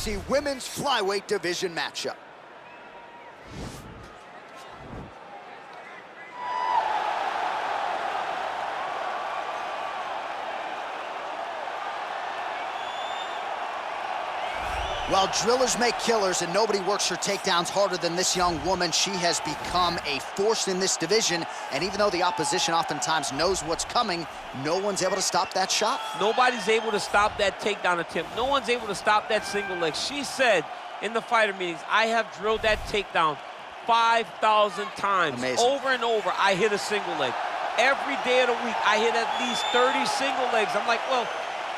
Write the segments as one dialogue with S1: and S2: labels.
S1: UFC Women's Flyweight Division matchup. Well, drillers make killers, and nobody works her takedowns harder than this young woman. She has become a force in this division, and even though the opposition oftentimes knows what's coming, no one's able to stop that shot.
S2: Nobody's able to stop that takedown attempt. No one's able to stop that single leg. She said in the fighter meetings, I have drilled that takedown 5,000 times.
S1: Amazing.
S2: Over and over, I hit a single leg. Every day of the week, I hit at least 30 single legs. I'm like, well,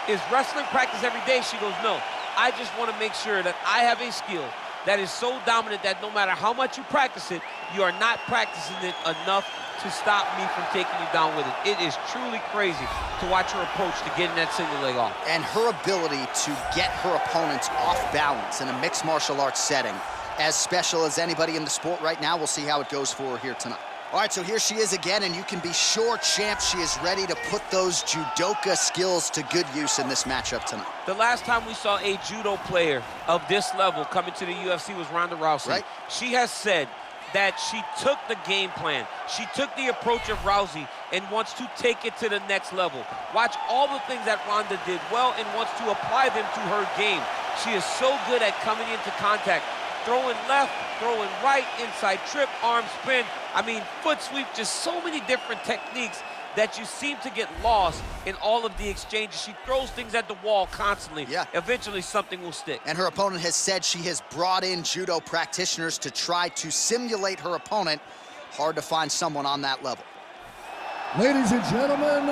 S2: is wrestling practice every day? She goes, no. I just want to make sure that I have a skill that is so dominant that no matter how much you practice it, you are not practicing it enough to stop me from taking you down with it. It is truly crazy to watch her approach to getting that single leg off.
S1: And her ability to get her opponents off balance in a mixed martial arts setting, as special as anybody in the sport right now. We'll see how it goes for her here tonight. All right, so here she is again, and you can be sure, champ, she is ready to put those judoka skills to good use in this matchup tonight.
S2: The last time we saw a judo player of this level coming to the UFC was Ronda Rousey.
S1: Right.
S2: She has said that she took the game plan. She took the approach of Rousey and wants to take it to the next level. Watch all the things that Ronda did well and wants to apply them to her game. She is so good at coming into contact, throwing left, throwing right, inside trip, arm spin. I mean, foot sweep, just so many different techniques that you seem to get lost in all of the exchanges. She throws things at the wall constantly.
S1: Yeah.
S2: Eventually, something will stick.
S1: And her opponent has said she has brought in judo practitioners to try to simulate her opponent. Hard to find someone on that level.
S3: Ladies and gentlemen,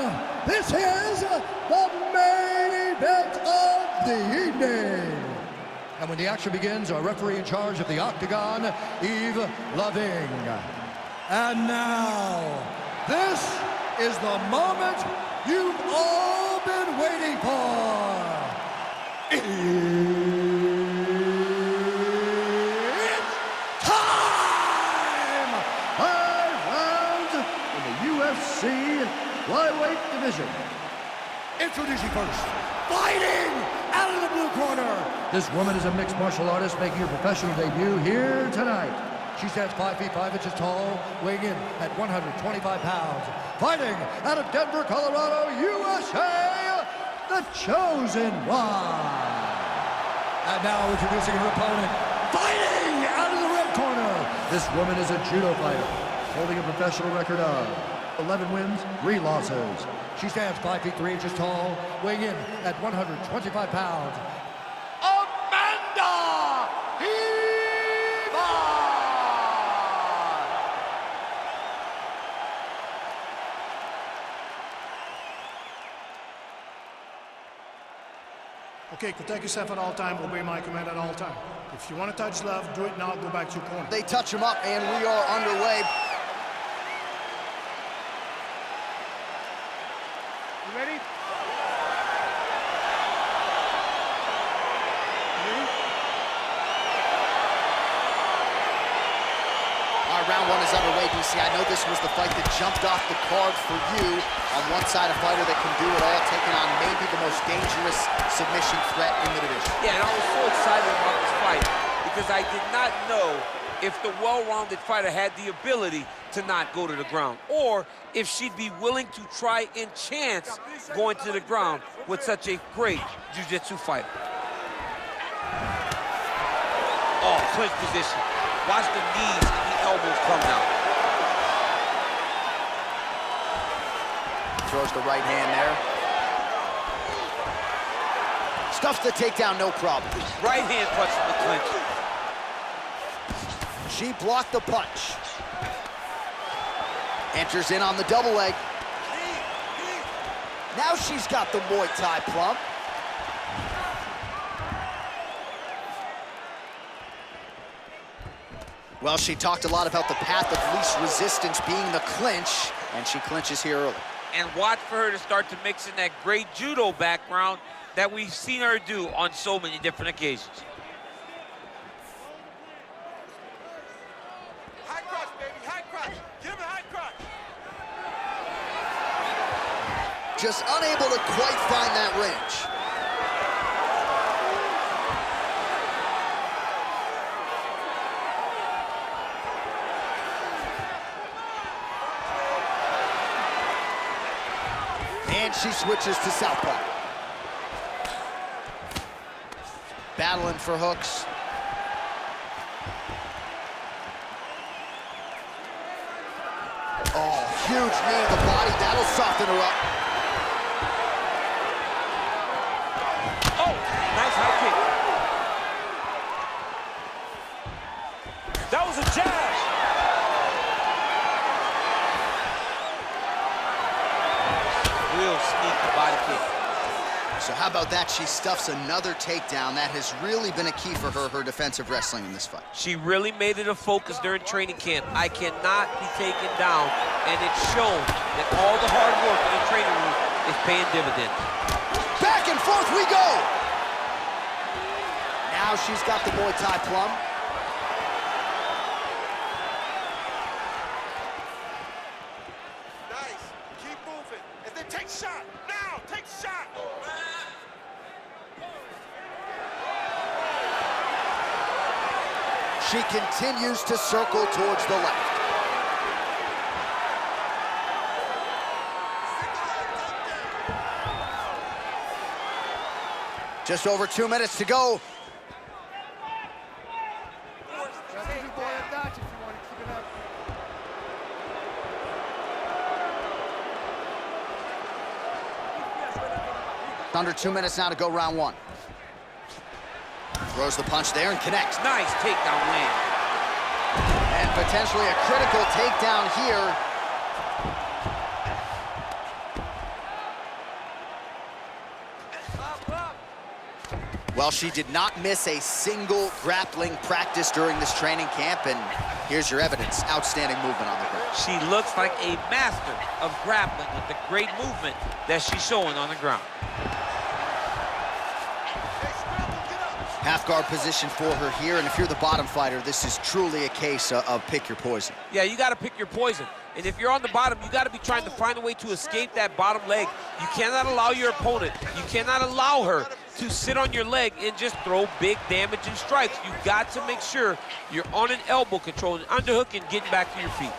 S3: this is the main event of the evening. And when the action begins, our referee in charge of the Octagon, Yves Loving. And now, this is the moment you've all been waiting for. It's time! 5 rounds in the UFC Flyweight Division. Introducing first, fighting out of the blue corner. This woman is a mixed martial artist making her professional debut here tonight. She stands 5 feet 5 inches tall, weighing in at 125 pounds. Fighting out of Denver, Colorado, USA, the Chosen One. And now introducing her opponent, fighting out of the red corner. This woman is a judo fighter, holding a professional record of 11 wins, 3 losses. She stands 5 feet 3 inches tall, weighing in at 125 pounds.
S4: Okay, protect yourself at all time, obey my command at all time. If you want to touch love, do it now, go back to your corner.
S1: They touch him up, and we are underway.
S4: You ready?
S1: All right, round 1 is underway, DC. I know this was the fight that jumped off the card for you. On one side, a fighter that can do it all, taking on maybe the most dangerous submission threat in the division.
S2: Yeah, and I was so excited about this fight because I did not know if the well-rounded fighter had the ability to not go to the ground, or if she'd be willing to try and chance going to the ground with such a great jiu-jitsu fighter. Oh, clinch position. Watch the knees and the elbows come down.
S1: Throws the right hand there. Stuffs the takedown, no problem.
S2: Right hand punch from the clinch.
S1: She blocked the punch. Enters in on the double leg. Now she's got the Muay Thai plump. Well, she talked a lot about the path of least resistance being the clinch, and she clinches here early.
S2: And watch for her to start to mix in that great judo background that we've seen her do on so many different occasions.
S5: High cross, baby, high cross. Give him a high cross.
S1: Just unable to quite find that range. she switches to southpaw. Battling for hooks. Oh, huge knee in the body. That'll soften her up.
S2: Oh, nice high kick. That was a jab. Real sneaky body kick.
S1: So how about that? She stuffs another takedown. That has really been a key for her defensive wrestling in this fight.
S2: She really made it a focus during training camp. I cannot be taken down, and it showed that all the hard work in the training room is paying dividends.
S1: Back and forth we go! Now she's got the Muay Thai plum.
S5: Nice. Keep moving. And then take shot. Now, take shot.
S1: She continues to circle towards the left. Just over 2 minutes to go. Under 2 minutes now to go, round one. Throws the punch there and connects.
S2: Nice takedown land.
S1: And potentially a critical takedown here. Well, she did not miss a single grappling practice during this training camp, and here's your evidence. Outstanding movement on the ground.
S2: She looks like a master of grappling with the great movement that she's showing on the ground.
S1: Half guard position for her here, and if you're the bottom fighter, this is truly a case of pick your poison.
S2: Yeah, you got to pick your poison. And if you're on the bottom, you got to be trying to find a way to escape that bottom leg. You cannot allow your opponent, you cannot allow her to sit on your leg and just throw big damaging strikes. You got to make sure you're on an elbow control, an underhook, and getting back to your feet.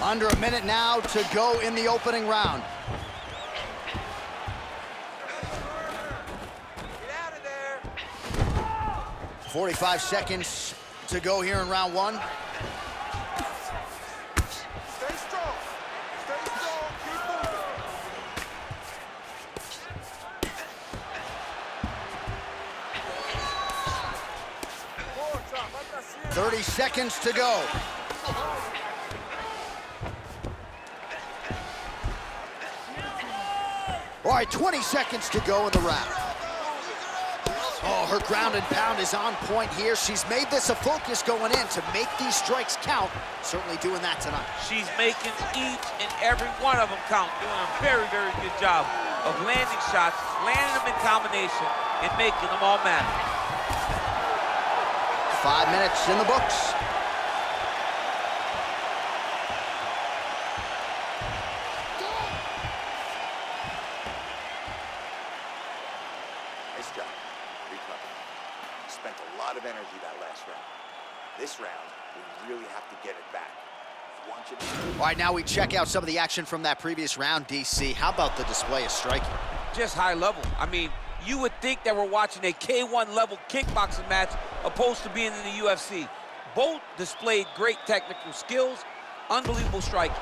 S1: Under a minute now to go in the opening round.
S5: Get out of there.
S1: 45 seconds to go here in round one.
S5: Stay strong. Stay strong. Keep moving.
S1: 30 seconds to go. All right, 20 seconds to go in the round. Oh, her ground and pound is on point here. She's made this a focus going in to make these strikes count. Certainly doing that tonight.
S2: She's making each and every one of them count, doing a very, very good job of landing shots, landing them in combination, and making them all matter.
S1: 5 minutes in the books.
S6: Nice job. Recover. Spent a lot of energy that last round. This round, we really have to get it back. Want you to...
S1: All right, now we check out some of the action from that previous round, DC. How about the display of striking?
S2: Just high level. I mean, you would think that we're watching a K1 level kickboxing match opposed to being in the UFC. Both displayed great technical skills, unbelievable striking.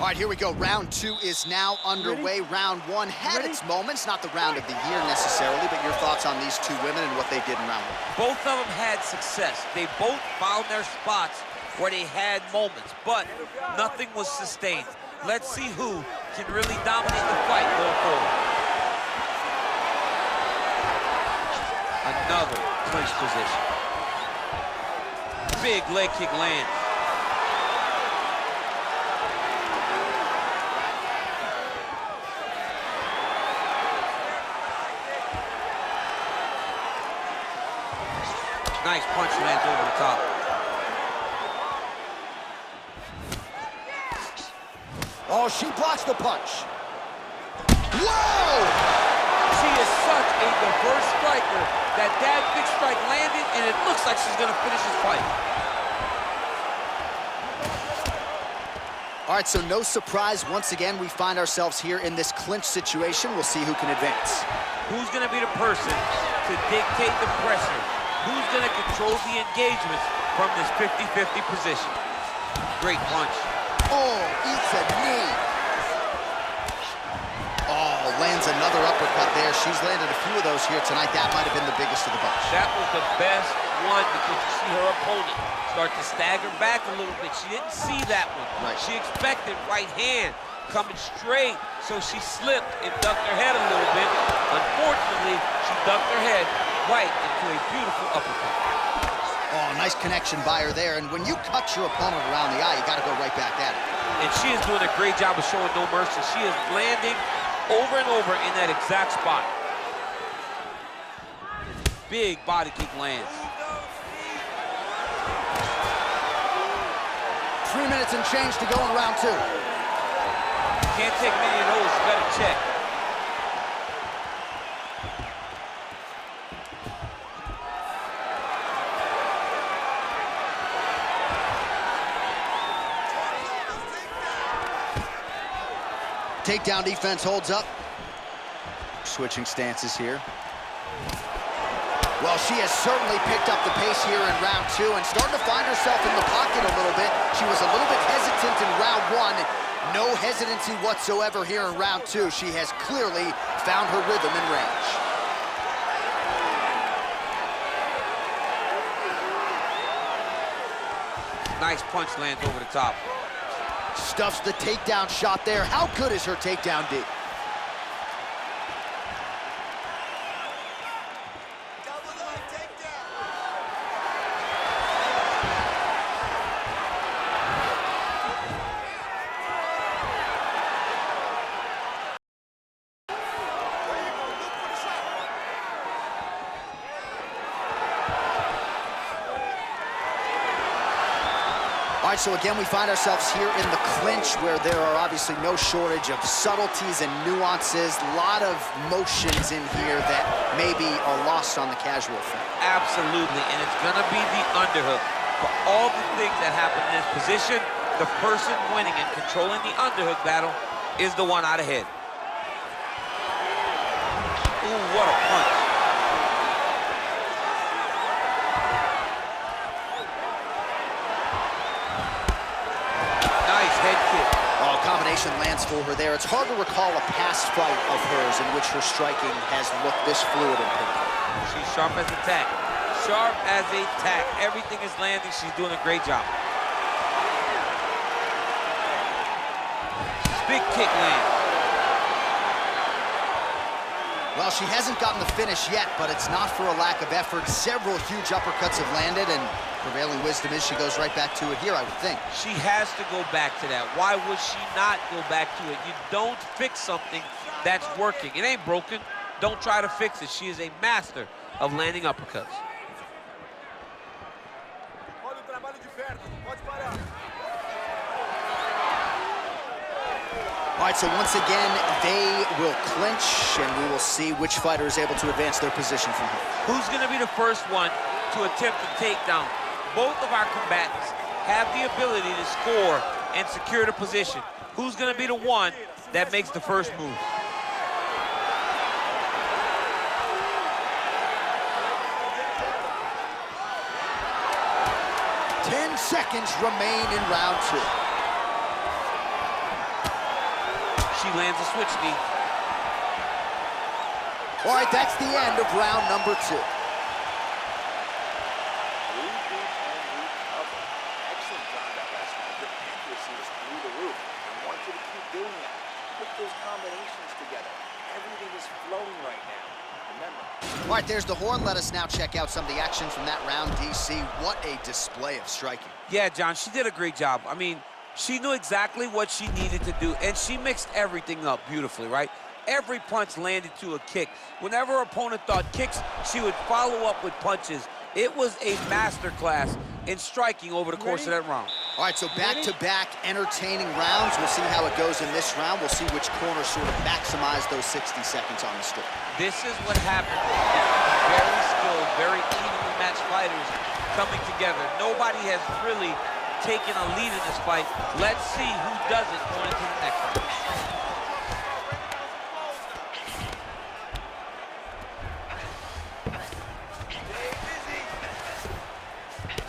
S1: All right, here we go. Round two is now underway. Round one had its moments, not the round of the year necessarily, but your thoughts on these two women and what they did in round one?
S2: Both of them had success. They both found their spots where they had moments, but nothing was sustained. Let's see who can really dominate the fight going forward. Another clinch position. Big leg kick lands. Nice punch lands over the top.
S1: Oh, she blocks the punch. Whoa!
S2: She is such a diverse striker that big strike landed, and it looks like she's gonna finish this fight.
S1: All right, so no surprise. Once again, we find ourselves here in this clinch situation. We'll see who can advance.
S2: Who's going to be the person to dictate the pressure? Who's going to control the engagements from this 50-50 position? Great punch.
S1: Oh, eats a knee. Oh, lands another uppercut there. She's landed a few of those here tonight. That might have been the biggest of the bunch.
S2: That was the best one because you see her opponent start to stagger back a little bit. She didn't see that one.
S1: Right.
S2: She expected right hand coming straight, so she slipped and ducked her head a little bit. Unfortunately, she ducked her head right into a beautiful uppercut.
S1: Oh, nice connection by her there. And when you cut your opponent around the eye, you got to go right back at it.
S2: And she is doing a great job of showing no mercy. She is landing over and over in that exact spot. Big body kick lands.
S1: 3 minutes and change to go in round 2.
S2: Can't take many of those, you better check.
S1: Takedown defense holds up. Switching stances here. Well, she has certainly picked up the pace here in round 2 and starting to find herself in the pocket a little bit. She was a little bit hesitant in round 1. No hesitancy whatsoever here in round 2. She has clearly found her rhythm and range.
S2: Nice punch lands over the top.
S1: Stuffs the takedown shot there. How good is her takedown D? All right, so again, we find ourselves here in the clinch where there are obviously no shortage of subtleties and nuances, a lot of motions in here that maybe are lost on the casual fan.
S2: Absolutely, and it's gonna be the underhook. For all the things that happen in this position, the person winning and controlling the underhook battle is the one out ahead. Ooh, what a punch.
S1: Combination lands for her there. It's hard to recall a past fight of hers in which her striking has looked this fluid and pinpoint.
S2: She's sharp as a tack. Sharp as a tack. Everything is landing. She's doing a great job. Big kick land.
S1: Well, she hasn't gotten the finish yet, but it's not for a lack of effort. Several huge uppercuts have landed, and prevailing wisdom is she goes right back to it here, I would think.
S2: She has to go back to that. Why would she not go back to it? You don't fix something that's working. It ain't broken. Don't try to fix it. She is a master of landing uppercuts.
S1: All right, so once again, they will clinch, and we will see which fighter is able to advance their position from here.
S2: Who's going to be the first one to attempt a takedown? Both of our combatants have the ability to score and secure the position. Who's going to be the one that makes the first move?
S1: Ten seconds remain in round 2.
S2: She lands a switch knee.
S1: All right, that's the end of round number 2.
S6: Excellent job that last round. Your accuracy was through the roof. I want you to keep doing that. Put those combinations together. Everything is flowing right now. Remember.
S1: All right, there's the horn. Let us now check out some of the action from that round, DC. What a display of striking.
S2: Yeah, John, she did a great job. I mean, she knew exactly what she needed to do, and she mixed everything up beautifully, right? Every punch landed to a kick. Whenever her opponent thought kicks, she would follow up with punches. It was a masterclass in striking over the course of that round.
S1: All right, so back-to-back entertaining rounds. We'll see how it goes in this round. We'll see which corner sort of maximize those 60 seconds on the score.
S2: This is what happens. Very skilled, very evenly matched fighters coming together. Nobody has really taken a lead in this fight. Let's see who does it going into the next one.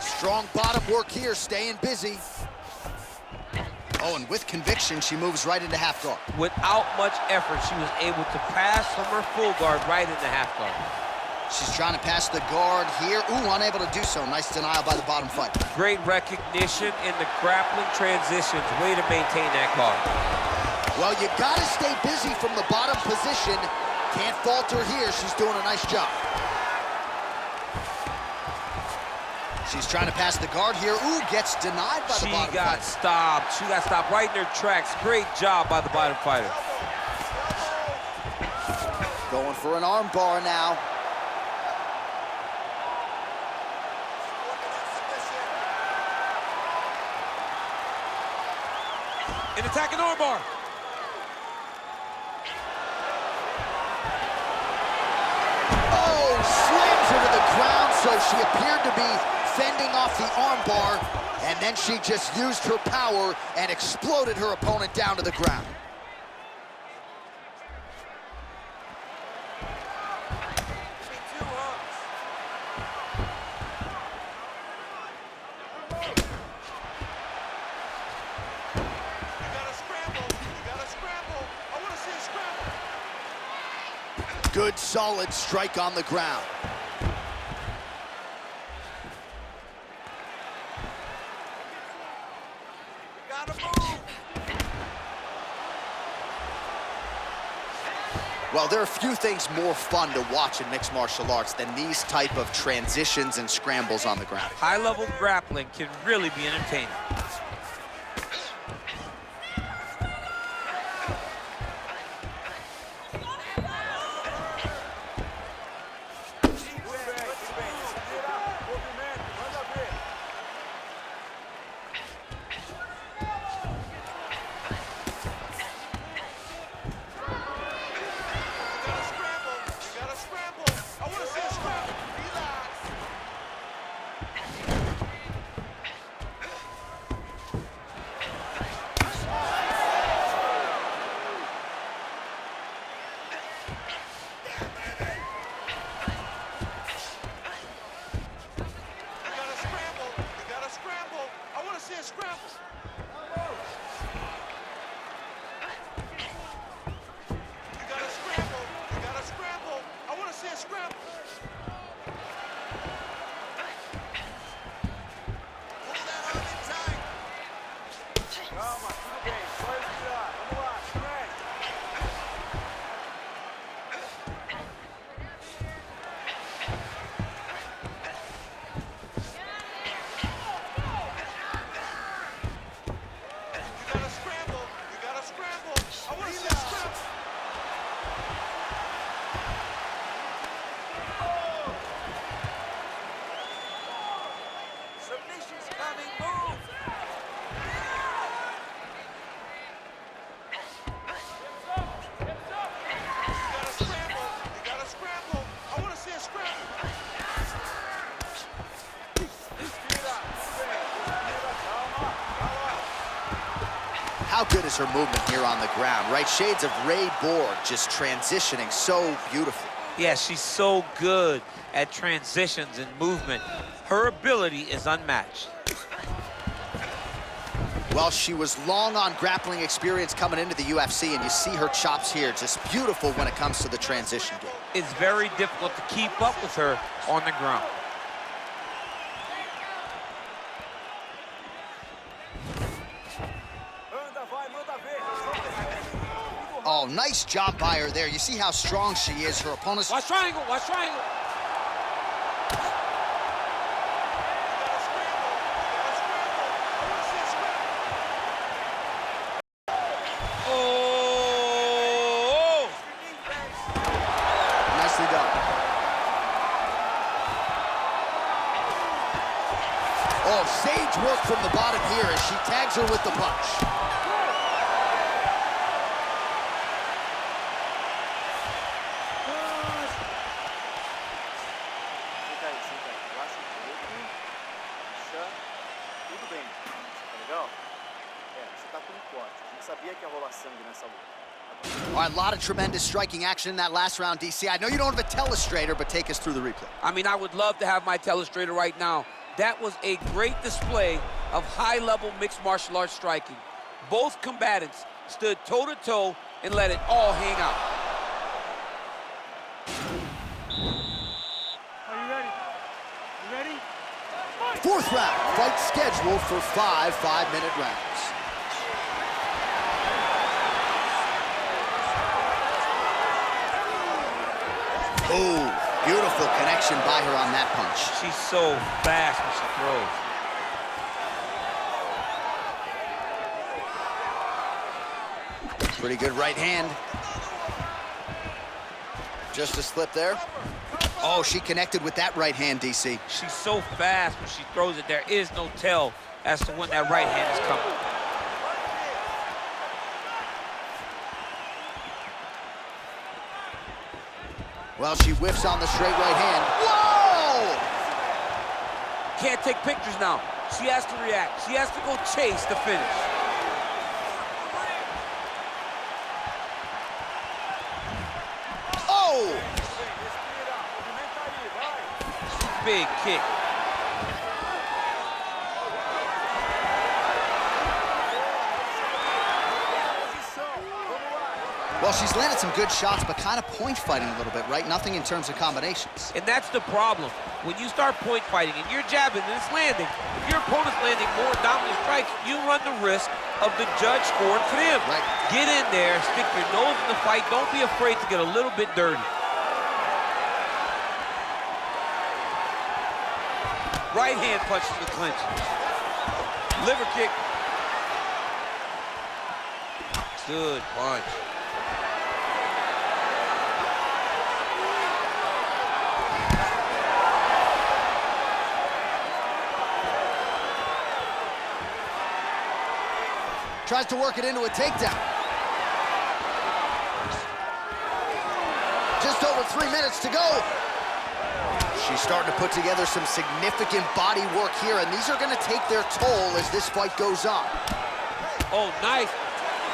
S1: Strong bottom work here, staying busy. Oh, and with conviction, she moves right into half guard.
S2: Without much effort, she was able to pass from her full guard right into half guard.
S1: She's trying to pass the guard here. Ooh, unable to do so. Nice denial by the bottom fighter.
S2: Great recognition in the grappling transitions. Way to maintain that guard.
S1: Well, you gotta stay busy from the bottom position. Can't falter here. She's doing a nice job. She's trying to pass the guard here. Ooh, gets denied by the bottom fighter.
S2: She got stopped. She got stopped right in her tracks. Great job by the bottom fighter.
S1: Going for an arm bar now.
S2: An attacking arm bar.
S1: Oh, slams her to the ground, so she appeared to be fending off the arm bar, and then she just used her power and exploded her opponent down to the ground. Good, solid strike on the ground. Well, there are few things more fun to watch in mixed martial arts than these type of transitions and scrambles on the ground.
S2: High-level grappling can really be entertaining.
S1: How good is her movement here on the ground, right? Shades of Ray Borg, just transitioning so beautifully.
S2: Yeah, she's so good at transitions and movement. Her ability is unmatched.
S1: Well, she was long on grappling experience coming into the UFC, and you see her chops here, just beautiful when it comes to the transition game.
S2: It's very difficult to keep up with her on the ground.
S1: Oh, nice job by her there. You see how strong she is. Her opponent's...
S2: Watch triangle, watch triangle. Oh!
S1: Nicely done. Oh, sage work from the bottom here as she tags her with the punch.
S6: Tudo bem.
S1: All right, a lot of tremendous striking action in that last round, DC. I know you don't have a telestrator, but take us through the replay.
S2: I mean, I would love to have my telestrator right now. That was a great display of high-level mixed martial arts striking. Both combatants stood toe-to-toe and let it all hang out.
S5: Are you ready? You ready?
S1: Fourth round, fight scheduled for 5 5-minute rounds. Oh, beautiful connection by her on that punch.
S2: She's so fast when she throws.
S1: Pretty good right hand. Just a slip there. Oh, she connected with that right hand, DC.
S2: She's so fast when she throws it. There is no tell as to when that right hand is coming.
S1: Well, she whiffs on the straight right hand. Whoa!
S2: Can't take pictures now. She has to react. She has to go chase the finish.
S1: Oh!
S2: Big kick.
S1: Well, she's landed some good shots, but kind of point fighting a little bit, right? Nothing in terms of combinations.
S2: And that's the problem. When you start point fighting and you're jabbing and it's landing, if your opponent's landing more dominant strikes, you run the risk of the judge scoring for them.
S1: Right.
S2: Get in there, stick your nose in the fight. Don't be afraid to get a little bit dirty. Right hand punch to the clinch. Liver kick. Good punch.
S1: Tries to work it into a takedown. Just over 3 minutes to go. She's starting to put together some significant body work here, and these are going to take their toll as this fight goes on.
S2: Oh, nice.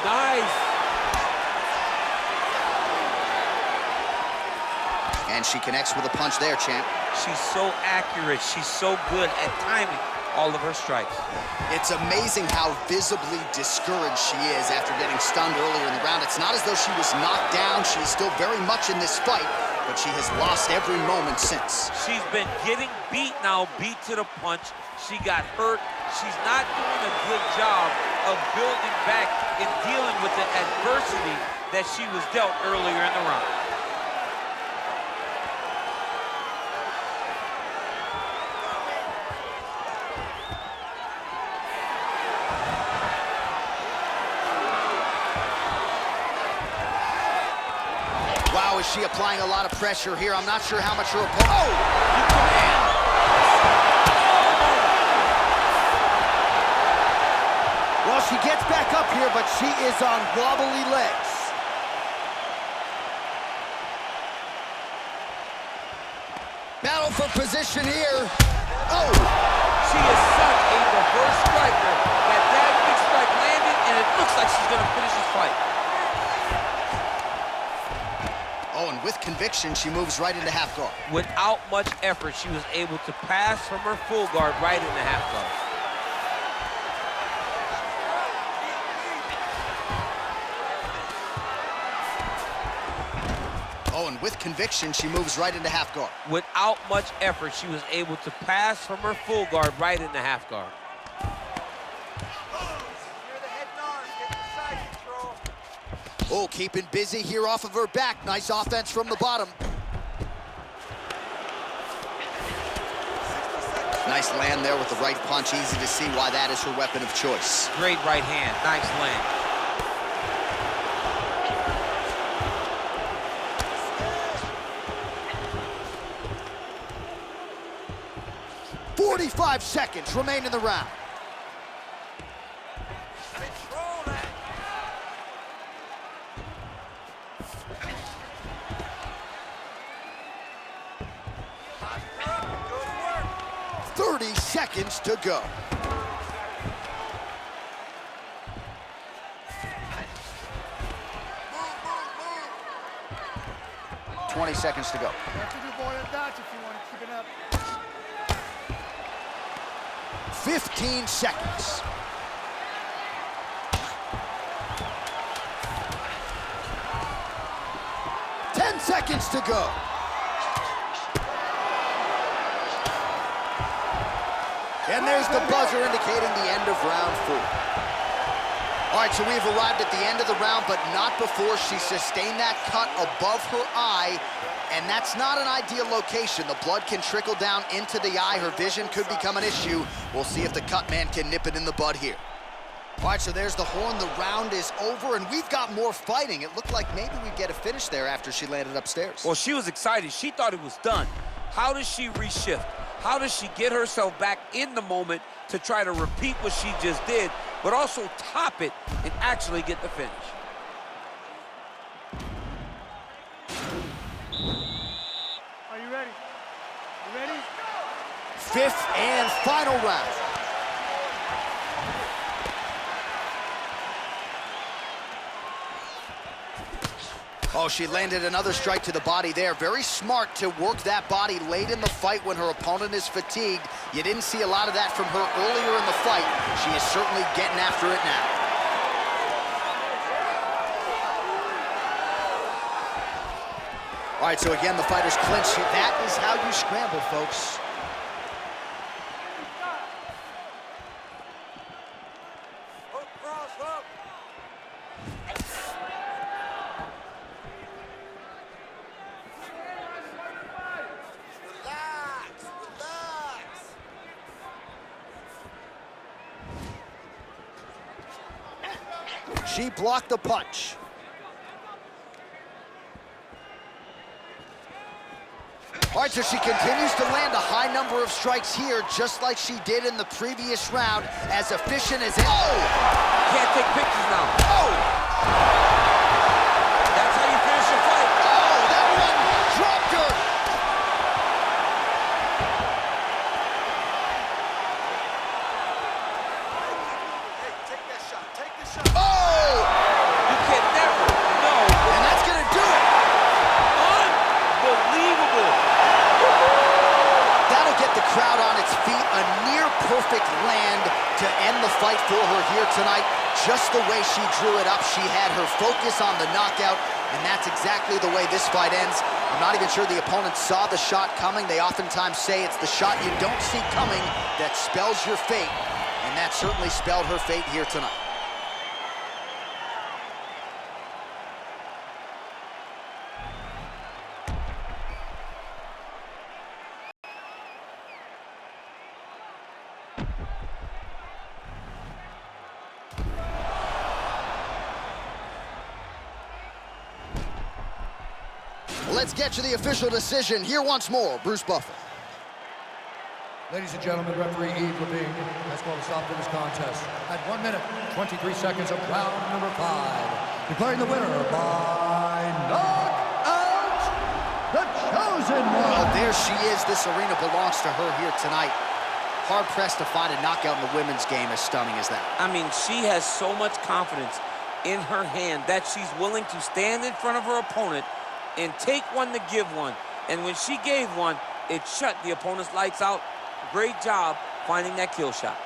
S2: Nice.
S1: And she connects with a punch there, champ.
S2: She's so accurate. She's so good at timing all of her strikes.
S1: It's amazing how visibly discouraged she is after getting stunned earlier in the round. It's not as though she was knocked down. She's still very much in this fight, but she has lost every moment since.
S2: She's been getting beat now, beat to the punch. She got hurt. She's not doing a good job of building back and dealing with the adversity that she was dealt earlier in the round.
S1: Wow, is she applying a lot of pressure here? I'm not sure how much her opponent... Oh! Well, she gets back up here, but she is on wobbly legs. Battle for position here. Oh!
S2: She is such a reverse striker that big strike landed, and it looks like she's going to finish this fight.
S1: Oh, and with conviction, she moves right into half guard.
S2: Without much effort, she was able to pass from her full guard right into half guard.
S1: Oh, and with conviction, she moves right into half guard.
S2: Without much effort, she was able to pass from her full guard right into half guard.
S1: Oh, keeping busy here off of her back. Nice offense from the bottom. Nice land there with the right punch. Easy to see why that is her weapon of choice.
S2: Great right hand. Nice land.
S1: 45 seconds remain in the round.
S5: Control that.
S1: 30 seconds to go. 20 seconds to go.
S5: You have to do more than that if you want to keep it up.
S1: 15 seconds. 10 seconds to go. And there's the buzzer indicating the end of round 4. All right, so we've arrived at the end of the round, but not before she sustained that cut above her eye, and that's not an ideal location. The blood can trickle down into the eye. Her vision could become an issue. We'll see if the cut man can nip it in the bud here. All right, so there's the horn. The round is over, and we've got more fighting. It looked like maybe we'd get a finish there after she landed upstairs.
S2: Well, she was excited. She thought it was done. How does she reshift? How does she get herself back in the moment to try to repeat what she just did, but also top it and actually get the finish?
S5: Are you ready? You ready?
S1: 5th and final round. Oh, she landed another strike to the body there. Very smart to work that body late in the fight when her opponent is fatigued. You didn't see a lot of that from her earlier in the fight. She is certainly getting after it now. All right, so again, the fighters clinch. That is how you scramble, folks. She blocked the punch. All right, so she continues to land a high number of strikes here, just like she did in the previous round, as efficient as... Oh!
S2: Can't take pictures now. Oh! That's how you finish a fight.
S1: Oh, that one dropped her!
S5: Hey, take that shot. Take the shot.
S1: Oh!
S2: You can never know.
S1: And that's gonna do it!
S2: Unbelievable.
S1: That'll get the crowd on its feet. A near-perfect land to end the fight for her here tonight. Just the way she drew it up. She had her focus on the knockout, and that's exactly the way this fight ends. I'm not even sure the opponent saw the shot coming. They oftentimes say it's the shot you don't see coming that spells your fate, and that certainly spelled her fate here tonight. Let's get to the official decision. Here once more, Bruce Buffer.
S3: Ladies and gentlemen, referee Eve Levine has called a stop to this contest at 1 minute, 23 seconds of round number 5. Declaring the winner by knockout, the chosen one.
S1: Well, there she is. This arena belongs to her here tonight. Hard-pressed to find a knockout in the women's game as stunning as that.
S2: I mean, she has so much confidence in her hand that she's willing to stand in front of her opponent and take one to give one. And when she gave one, it shut the opponent's lights out. Great job finding that kill shot.